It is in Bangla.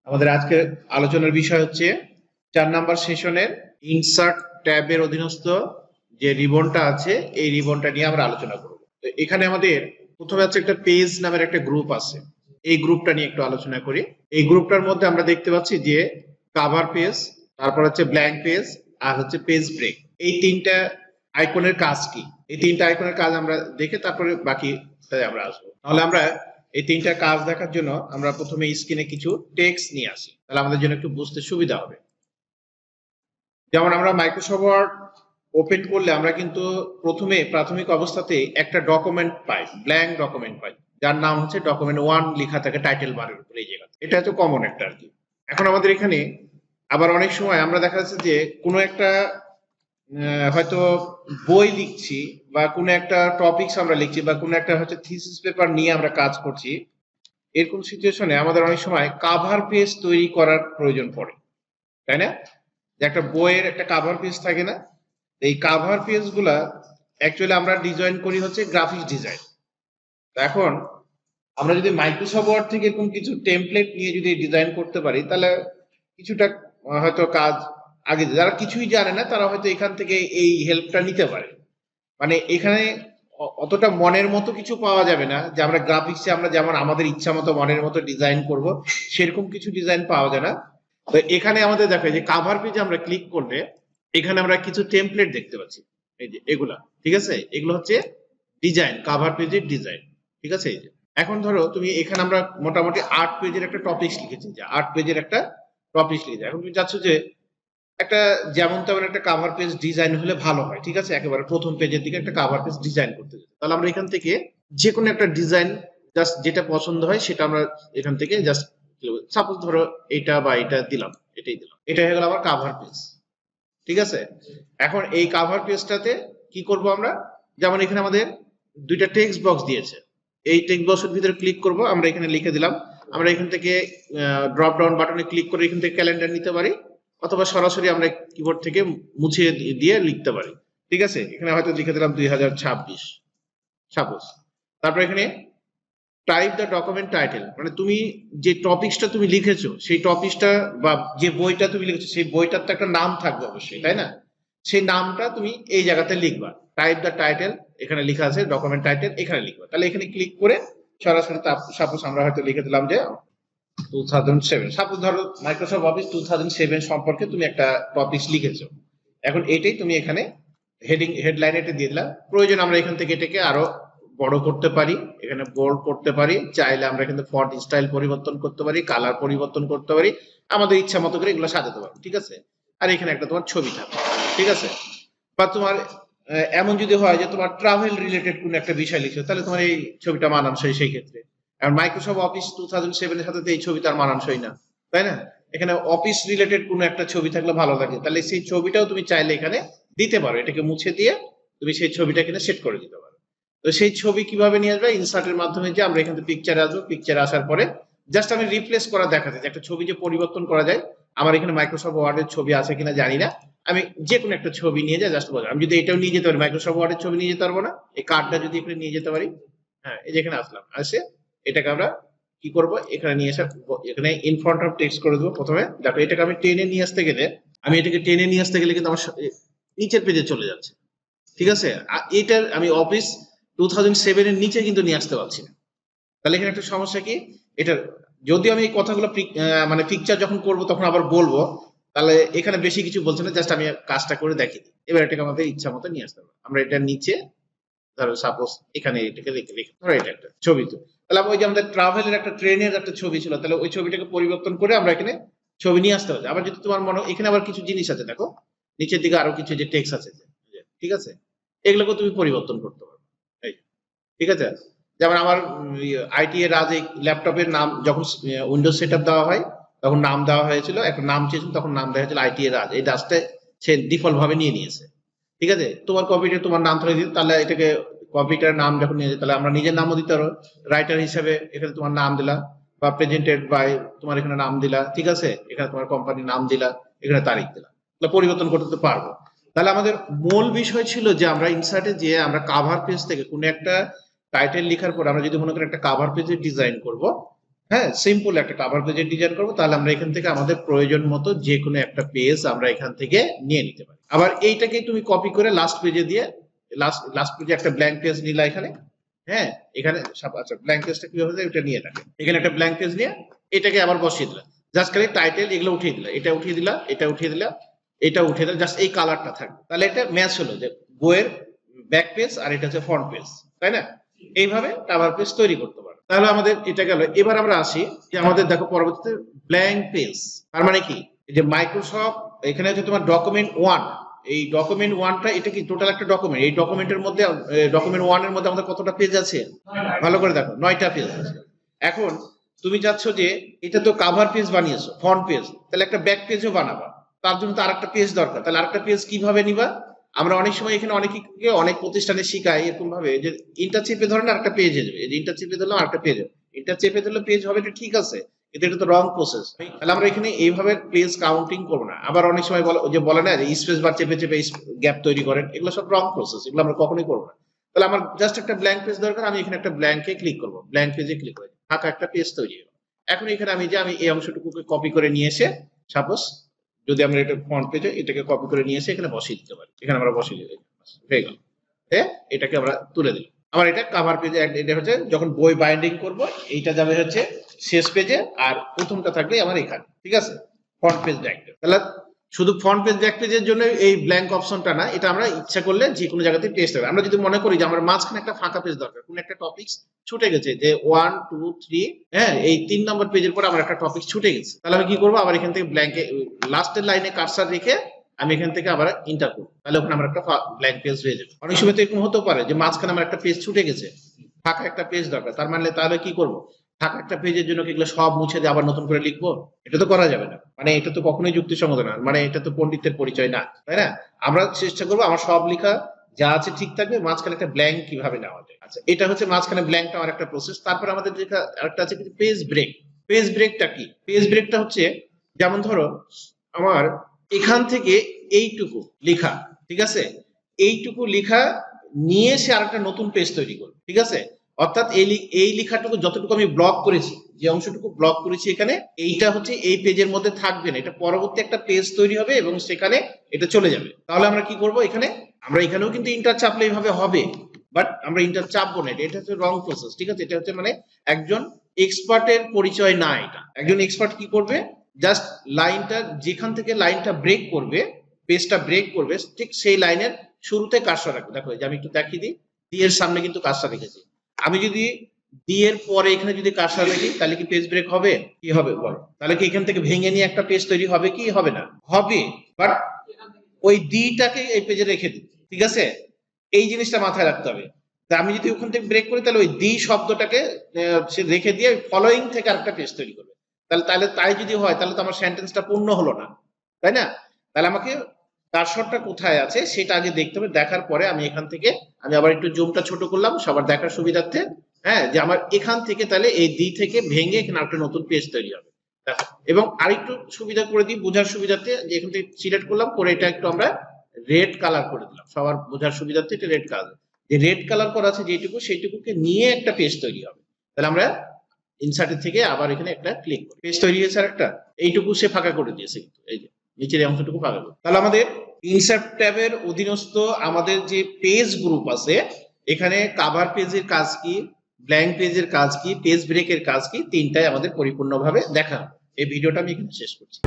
আমাদের আজকের আলোচনার বিষয় হচ্ছে 4 নাম্বার সেশনের ইনসার্ট ট্যাবের অধীনস্থ যে রিবনটা আছে এই রিবনটা নিয়ে আমরা আলোচনা করব। তো এখানে আমাদের প্রথমে হচ্ছে একটা পেজ নামের একটা গ্রুপ আছে, এই গ্রুপটা নিয়ে একটু আলোচনা করি। এই গ্রুপটার মধ্যে আমরা দেখতে পাচ্ছি যে কভার পেজ, তারপর হচ্ছে ব্ল্যাঙ্ক পেজ আর হচ্ছে পেজ ব্রেক। এই তিনটা আইকনের কাজ কি, এই তিনটা আইকনের কাজ আমরা দেখে তারপরে বাকি আমরা আসবো। তাহলে আমরা এই তিনটা কাজ দেখার জন্য আমরা প্রথমে স্ক্রিনে কিছু টেক্সট নিয়ে আসি, তাহলে আমাদের জন্য একটু বুঝতে সুবিধা হবে। যেমন আমরা মাইক্রোসফট ওয়ার্ড ওপেন করলে আমরা কিন্তু প্রথমে প্রাথমিক অবস্থাতে একটা ডকুমেন্ট পাই, ব্ল্যাঙ্ক ডকুমেন্ট পাই, যার নাম হচ্ছে ডকুমেন্ট 1 লেখা থাকে টাইটেল বারের উপরে এই জায়গাতে। এটা হচ্ছে কমন একটা আর কি। এখন আমাদের এখানে আবার অনেক সময় আমরা দেখা যাচ্ছে যে কোনো একটা হয়তো বই লিখছি বা কোনো একটা টপিকস আমরা লিখছি বা কোনো একটা হচ্ছে থিসিস পেপার নিয়ে আমরা কাজ করছি, এরকম সিচুয়েশনে আমাদের অনেক সময় কাভার পেজ তৈরি করার প্রয়োজন পড়ে, তাই না? যে একটা বইয়ের একটা কাভার পেজ থাকে না, এই কাভার পেজ গুলা অ্যাকচুয়ালি আমরা ডিজাইন করি হচ্ছে গ্রাফিক্স ডিজাইন। এখন আমরা যদি মাইক্রোসফট ওয়ার্ড থেকে এরকম কিছু টেমপ্লেট নিয়ে যদি ডিজাইন করতে পারি তাহলে কিছুটা হয়তো কাজ আগে, যারা কিছুই জানে না তারা হয়তো এখান থেকে এই হেল্পটা নিতে পারে। মানে এখানে অতটা মনের মতো কিছু পাওয়া যাবে না যে আমরা গ্রাফিক্সে আমরা যেমন আমাদের ইচ্ছা মতো মনের মতো ডিজাইন করব, সেরকম কিছু ডিজাইন পাওয়া যায় না। তো এখানে আমাদের দেখো যে কাভার পেজে আমরা ক্লিক করলে এখানে আমরা কিছু টেমপ্লেট দেখতে পাচ্ছি, এই যে এগুলা, ঠিক আছে? এগুলো হচ্ছে ডিজাইন, কাভার পেজের ডিজাইন, ঠিক আছে? এই যে এখন ধরো তুমি এখানে আমরা মোটামুটি 8 পেজের একটা টপিকস লিখেছি, যে 8 পেজের একটা টপিকস লিখেছি। এখন তুমি চাচ্ছ যে একটা যেমন তেমন একটা কাভার পেজ ডিজাইন হলে ভালো হয়, ঠিক আছে? একেবারে প্রথম পেজের দিকে একটা কাভার পেজ ডিজাইন করতে যেতে, তাহলে আমরা এখান থেকে যে কোনো একটা ডিজাইন জাস্ট যেটা পছন্দ হয় সেটা আমরা এখান থেকে জাস্ট, সাপোজ ধরো এটা বা এটা দিলাম, এটাই দিলাম, এটা হয়ে গেল আমার কাভার পেজ, ঠিক আছে? এখন এই কাভার পেজটাতে কি করব আমরা, যেমন এখানে আমাদের দুইটা টেক্সট বক্স দিয়েছে, এই টেক্সট বক্সের ভিতরে ক্লিক করব, আমরা এখানে লিখে দিলাম। আমরা এখান থেকে ড্রপ ডাউন বাটনে ক্লিক করে এখান থেকে ক্যালেন্ডার নিতে পারি, অথবা সরাসরি আমরা কিবোর্ড থেকে মুছে দিয়ে লিখতে পারি, ঠিক আছে? এখানে হয়তো লিখে দিলাম 2026 সাপোজ। তারপর এখানে টাইপ দ্য ডকুমেন্ট টাইটেল, মানে তুমি যে টপিকসটা তুমি লিখেছো সেই টপিকসটা বা যে বইটা তুমি লিখেছো সেই বইটার তো একটা নাম থাকবে অবশ্যই, তাই না? সেই নামটা তুমি এই জায়গাতে লিখবা, টাইপ দ্য টাইটেল, এখানে লেখা আছে ডকুমেন্ট টাইটেল, এখানে লিখবা। তাহলে এখানে ক্লিক করে সরাসরি সাপোজ আমরা হয়তো লিখে দিলাম যে 2007, সাপোজ ধরো মাইক্রোসফট অফিস 2007 সম্পর্কে তুমি একটা টপিকস লিখেছো, এখন এটাই তুমি এখানে হেডলাইন এটা দিয়ে দিলাম। প্রয়োজন আমরা এখান থেকে এটাকে আরো বড় করতে পারি, এখানে বোল্ড করতে পারি, চাইলে আমরা কিন্তু ফন্ট স্টাইল পরিবর্তন করতে পারি, কালার পরিবর্তন করতে পারি, আমাদের ইচ্ছা মতো করে এগুলো সাজাতে পারবো, ঠিক আছে? আর এখানে একটা তোমার ছবি থাকবে, ঠিক আছে? বা তোমার এমন যদি হয় যে তোমার ট্রাভেল রিলেটেড কোন একটা বিষয় লিখছো, তাহলে তোমার এই ছবিটা মানানসই সেই ক্ষেত্রে। আর মাইক্রোসফট অফিস 2007 এর সাথে তো এই ছবিটা আর মানানসই না, তাই না? এখানে অফিস রিলেটেড কোন একটা ছবি থাকলে ভালো লাগে, তাহলে সেই ছবিটাও তুমি চাইলে এখানে দিতে পারো, এটাকে মুছে দিয়ে তুমি সেই ছবিটা এখানে সেট করে দিতে পারো। তো সেই ছবি কিভাবে নিয়ে আসবে, ইনসার্টের মাধ্যমে, যে আমরা এখান থেকে পিকচারে আসবো, পিকচারে আসার পরে জাস্ট আমি রিপ্লেস করা দেখাতে, যে একটা ছবি যে পরিবর্তন করা যায়। আমার এখানে মাইক্রোসফট ওয়ার্ডের ছবি আছে কিনা জানি না, আমি যে কোনো একটা ছবি নিয়ে যাই, জাস্ট বললাম। আমি যদি এটাও নিয়ে যেতে পারি, মাইক্রোসফট ওয়ার্ডের ছবি নিয়ে যেতে পারবো না? এই কার্ডটা যদি এখানে নিয়ে যেতে পারি, হ্যাঁ, এই যে এখানে আসলাম, আসে এটাকে আমরা কি করব, এখানে নিয়ে এসে এখানে ইন ফ্রন্ট অফ টেক্সট করে দেবো। প্রথমে দেখো এটাকে আমি টেনে নিয়ে আসতে গেলে, কিন্তু আমার নিচের পেজে চলে যাচ্ছে, ঠিক আছে? এটার আমি অফিস 2007 এর নিচে কিন্তু নিয়ে আসতে পারছি না। তাহলে এখানে একটা সমস্যা কি, এটা যদি আমি এই কথাগুলো মানে পিকচার যখন করব তখন আবার বলবো, তাহলে এখানে বেশি কিছু বলছে না, জাস্ট আমি কাজটা করে দেখিয়ে দিই। এবার এটাকে আমাদের ইচ্ছা মতো নিয়ে আসতে পারবো। আমরা এটা নিচে ধরো সাপোজ এখানে এটাকে রেখে রেখে ধরো এটা একটা ছবি, তো তাহলে ওই যে আমাদের ট্রাভেলের একটা ট্রেনের একটা ছবি ছিল, তাহলে ওই ছবিটাকে পরিবর্তন করে আমরা এখানে ছবি নিয়ে আসতে পারি। আবার যদি তোমার মনে, এখানে আবার কিছু জিনিস আছে, দেখো নিচের দিকে আরো কিছু যে টেক্সট আছে, ঠিক আছে? এগুলোকে তুমি পরিবর্তন করতে পারো, এই, ঠিক আছে? যেমন আমার আইটি এর রাজ এই ল্যাপটপের নাম যখন উইন্ডোজ সেটআপ দেওয়া হয় তখন নাম দেওয়া হয়েছিল, একটা নাম চেয়েছিল, তখন নাম দেওয়া হয়েছিল আইটি এর রাজ। এই রাজটা সে ডিফল্ট ভাবে নিয়ে নিয়েছে, ঠিক আছে? তোমার কম্পিউটার তোমার নাম ধরে দিতে, তাহলে এটাকে কম্পিউটার নাম যখন নিয়ে যায় তাহলে আমরা নিজের নামও দিতে পারো, রাইটার হিসেবে এখানে তোমার নাম দিলা, বা প্রেজেন্টেড বাই তোমার এখানে নাম দিলা, ঠিক আছে? এখানে তোমার কোম্পানির নাম দিলা, এখানে তারিখ দিলা, তাহলে পরিবর্তন করতে পারবো। তাহলে আমাদের মূল বিষয় ছিল যে আমরা ইনসার্টে যে আমরা কাভার পেজ থেকে কোনো একটা টাইটেল লেখার পর আমরা যদি মনে করি একটা কাভার পেজের ডিজাইন করব, হ্যাঁ, সিম্পল একটা কভার পেজের ডিজাইন করবো, তাহলে আমরা এখান থেকে আমাদের প্রয়োজন মতো যে কোনো একটা পেজ আমরা এখান থেকে নিয়ে নিতে পারি। আবার এইটাকে তুমি কপি করে লাস্ট পেজে দিয়ে লাস্ট পেজে একটা ব্ল্যাঙ্ক পেজ নিলা এখানে। হ্যাঁ, এখানে আচ্ছা ব্ল্যাঙ্ক পেজটা কি হবে এটা নিয়ে রাখে, এখানে একটা ব্ল্যাঙ্ক পেজ নিয়ে এটাকে আবার বসিয়ে দিলাম, জাস্ট খালি টাইটেল এগুলো উঠিয়ে দিলাম, এটা উঠিয়ে দিলাম, এটা উঠিয়ে দিলাম, এটা উঠিয়ে দিলাম, জাস্ট এই কালারটা থাকবে, তাহলে এটা ম্যাচ হলো যে বইয়ের ব্যাক পেজ আর এটা হচ্ছে ফ্রন্ট পেজ, তাই না? এইভাবে কভার পেজ তৈরি করতে পারো। তাহলে আমাদের এটা গেল। এবার আমরা আসি যে আমাদের দেখো পরবর্তীতে ব্ল্যাঙ্ক পেজ, তার মানে কি এই যে মাইক্রোসফট এখানে হচ্ছে তোমার ডকুমেন্ট 1, এই ডকুমেন্ট 1টা এটা কি টোটাল একটা ডকুমেন্ট, এই ডকুমেন্টের মধ্যে ডকুমেন্ট 1 এর মধ্যে আমাদের কতটা পেজ আছে ভালো করে দেখো, 9টা পেজ আছে। এখন তুমি চাচ্ছ যে এটা তো কভার পেজ বানিয়েছো, ফ্রন্ট পেজ, তাহলে একটা ব্যাক পেজও বানাবা, তার জন্য তো আরেকটা পেজ দরকার, তাহলে আরেকটা পেজ কিভাবে নিবা? আমরা অনেক সময় এখানে অনেকে অনেক প্রতিষ্ঠানে শিখাই এরকম ভাবে যে ইন্টার চেপে ধরেন আরেকটা পেজ যাবে, এই যে ইন্টার চেপে ধরলাম আরেকটা পেজ, ইন্টার চেপে ধরলে পেজ হবে, এটা ঠিক আছে, কিন্তু এটা তো রং প্রসেস। তাহলে আমরা এখানে এইভাবে পেজ কাউন্টিং করবো না। আবার অনেক সময় বলে না যে স্পেস বার চেপে চেপে গ্যাপ তৈরি করেন, এগুলো সব রং প্রসেস, এগুলো আমরা কখনোই করবো না। তাহলে আমার জাস্ট একটা ব্ল্যাঙ্ক পেজ দরকার, আমি এখানে একটা ব্ল্যাঙ্কে ক্লিক করবো, ব্ল্যাঙ্ক পেজে ক্লিক করে ফাঁকা একটা পেজ তৈরি হলো। এখন এখানে আমি এই অংশটুকুকে কপি করে নিয়ে এসে, সাপোজ যদি আমরা এটা ফ্রন্ট পেজে এটাকে কপি করে নিয়ে এসে এখানে বসিয়ে দিতে পারি, এখানে আমরা বসিয়ে দিই, হয়ে গেল। হ্যাঁ, এটাকে আমরা তুলে দিই। আমার এটা কভার পেজে, এটা হচ্ছে যখন বই বাইন্ডিং করব, এইটা যাবে হচ্ছে শেষ পেজে, আর প্রথমটা থাকবে আমার এখানে, ঠিক আছে, ফ্রন্ট পেজ ব্যাক পেজ। তাহলে শুধু ফ্রন্ট পেজ ব্যাক পেজের জন্য এই ব্ল্যাঙ্ক অপশনটা না, এটা আমরা ইচ্ছা করলে যে কোনো জায়গাতে পেজ থাকবে। আমরা যদি মনে করি যে আমার মাঝখানে একটা ফাঁকা পেজ দরকার, কোন একটা টপিক ছুটে গেছে, যে 1 2 3, হ্যাঁ এই 3 নম্বর পেজের পর আমার একটা টপিক ছুটে গেছে, তাহলে আমি কি করবো, আবার এখান থেকে ব্ল্যাঙ্কে লাস্টের লাইনে কার্সার রেখে আমি এখান থেকে আবার ইন্টার করবো, তাহলে ওখানে আমার একটা ব্ল্যাঙ্ক পেজ হয়ে যাবে। অনেক সময় তো এরকম হতে পারে যে মাঝখানে আমার একটা পেজ ছুটে গেছে, ফাঁকা একটা পেজ দরকার, তার মানে তাহলে কি করবো, ফাঁকা একটা পেজের জন্য এগুলো সব মুছে দিয়ে আবার নতুন করে লিখবো? এটা তো করা যাবে না, মানে এটা তো কখনোই যুক্তিসঙ্গত না, মানে এটা তো পণ্ডিতের পরিচয় না, তাই না? আমরা চেষ্টা করবো আমার সব লেখা যা আছে ঠিক থাকবে, মাঝখানে একটা ব্ল্যাঙ্ক কিভাবে নেওয়া যায়। আচ্ছা, এটা হচ্ছে মাঝখানে ব্ল্যাঙ্কটা আমার একটা প্রসেস। তারপর আমাদের যেটা আরেকটা আছে কিন্তু পেজ ব্রেক। পেজ ব্রেকটা কি? পেজ ব্রেকটা হচ্ছে যেমন ধরো আমার এখান থেকে এইটুকু লেখা, ঠিক আছে, এইটুকু লেখা নিয়ে এসে আরেকটা নতুন পেজ তৈরি করবে, ঠিক আছে, অর্থাৎ এই লেখাটুকু যতটুকু আমি ব্লক করেছি, যে অংশটুকু ব্লক করেছি এখানে, এইটা হচ্ছে এই পেজের মধ্যে থাকবে না, এটা পরবর্তী একটা পেজ তৈরি হবে এবং সেখানে এটা চলে যাবে। তাহলে আমরা কি করব, এখানে আমরা এখানেও কিন্তু ইন্টার চাপলে এইভাবে হবে, বাট আমরা ইন্টার চাপবো না, এটা হচ্ছে রং প্রসেস, ঠিক আছে, এটা হচ্ছে মানে একজন এক্সপার্টের পরিচয় না। এটা একজন এক্সপার্ট কি করবে, জাস্ট লাইনটা যেখান থেকে লাইনটা ব্রেক করবে, পেজটা ব্রেক করবে, ঠিক সেই লাইনের শুরুতে কার্সর রাখবে। দেখো যে আমি একটু দেখিয়ে দিই, ডি এর সামনে কিন্তু কার্সর রেখেছি, আমি যদি ডি এর পরে এখানে যদি কার্সর রাখি তাহলে কি পেজ ব্রেক হবে? কি হবে বলো? তাহলে কি এখান থেকে ভেঙে নিয়ে একটা পেজ তৈরি হবে কি হবে না? হবে, বাট ওই ডিটাকে এই পেজে রেখে দিই, ঠিক আছে, এই জিনিসটা মাথায় রাখতে হবে। তা আমি যদি ওখান থেকে ব্রেক করি তাহলে ওই ডি শব্দটাকে সে রেখে দিয়ে ফলোইং থেকে আরেকটা পেজ তৈরি করবে। তাহলে তাই যদি হয় তাহলে তো আমার সেন্টেন্সটা পূর্ণ হলো না, তাই না? তাহলে আমাকে কার্সরটা কোথায় আছে সেটা আগে দেখতে হবে, দেখার পরে আমি এখান থেকে আমি আবার একটু জুমটা ছোট করলাম সবার দেখার সুবিধার্থে, হ্যাঁ, যে আমার এখান থেকে তাহলে এই ডি থেকে ভেঙে এখানে একটা নতুন পেজ তৈরি হবে। দেখো, এবং আরেকটু সুবিধা করে দিই বোঝার সুবিধার্থে, যে এখান থেকে সিলেক্ট করলাম, করে এটা একটু আমরা রেড কালার করে দিলাম সবার বোঝার সুবিধার্থে, এটা রেড কালার, যে রেড কালার করা আছে যেটুকু সেইটুকুকে নিয়ে একটা পেজ তৈরি হবে। তাহলে আমরা ইনসার্টের থেকে আবার এখানে একটা ক্লিক করি, পেজ তৈরি হয়েছে একটা, এইটুকু সে ফাঁকা করে দিয়েছে, কিন্তু এই যে নিচের এই অংশটুকু ফাঁকা করে। তাহলে আমাদের ইনসার্ট ট্যাবের অধীনস্থ আমাদের যে পেজ গ্রুপ আছে, এখানে কভার পেজের কাজ কি, ব্ল্যাঙ্ক পেজের কাজ কি, পেজ ব্রেকের কাজ কি, তিনটাই আমাদের পরিপূর্ণভাবে দেখা। এই ভিডিওটা আমি এখানে শেষ করছি।